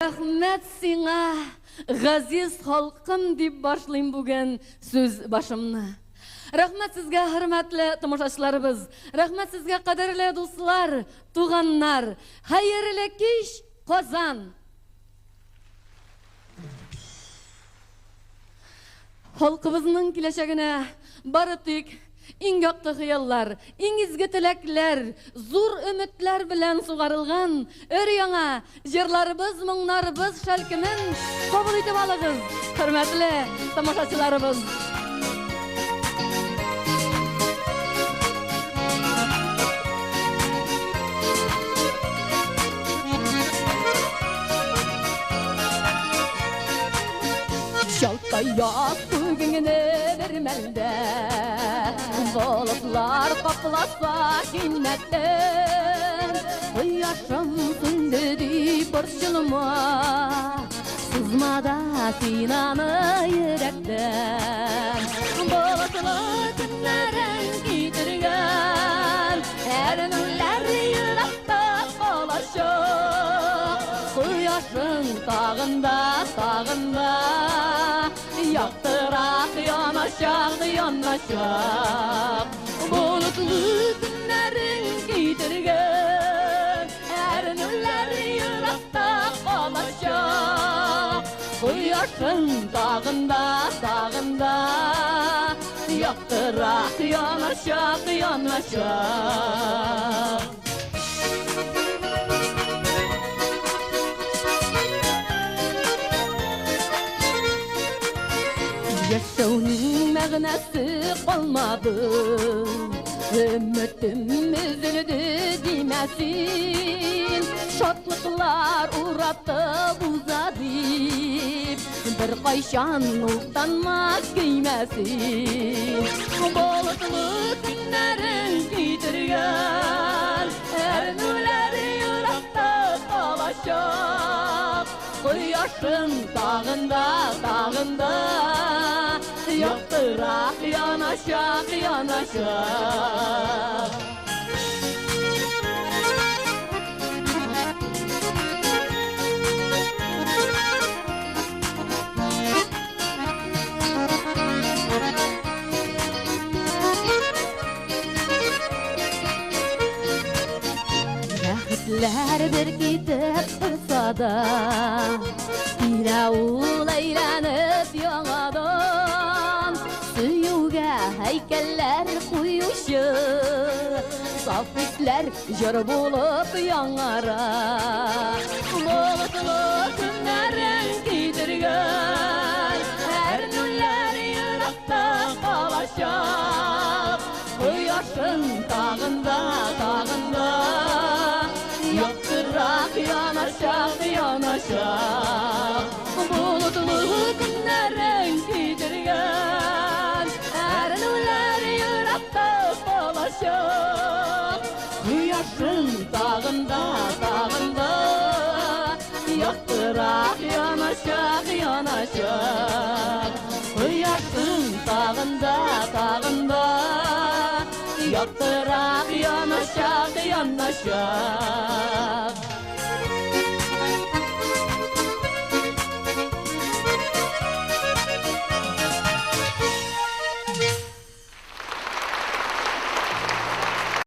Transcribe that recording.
Рахмет сиңа, газиз халкым дип башлыйм бүген сүз башымны. Рахмет сезгә, хөрмәтле тамашачыларыбыз. Рахмет сезгә, кадерле дуслар, туганнар. Хәерле кич, Казан. Халкыбызның киләчәгенә бары тик иң якты хыяллар, иң изге теләкләр, зур өметләр белән сугарылган өр-яңа җырларыбыз, моңнарыбыз шәлкемен кабул итеп алыгыз, хөрмәтле тамашачыларыбыз. Şalkaya sürgününe vermelde Balıklar kaplasa kinnetten Yaşam sündüdü borçluma Sızmada sinanı yürekten Balıklı günlerin gidirgen Erinler yürekte kalaşır Yaşın tağında, yaktırak yanaşak Bulutlu günlerin gidirgen Erinler yürekte kalaşak Yaşın tağında, yaktırak yanaşak Yaşauning мәгънәсе калмады Өмөтем өзелде димәсин Шатлыклар уратып узады Бер кайчан уктанма көймәсин Болытлы günнәрен китергән Әрнүләр йөрәктә калачак Кояшын тагында Yaktırak yanaşak Bәхетләр бер китеп торса да Ул әйләнеп яңадан Сөюгә һәйкәлләр куючы Саф исләр җыр булып яңара Болытлы көннәрен китергән Әрнүләр йөрәктә калачак Кояшын тагында Яктырак янашак Bulutlu günlerin gidirgen Erinler yürekte kalaşak Yaşın tağında Yaktırak yanaşak Yaşın tağında Yaktırak yanaşak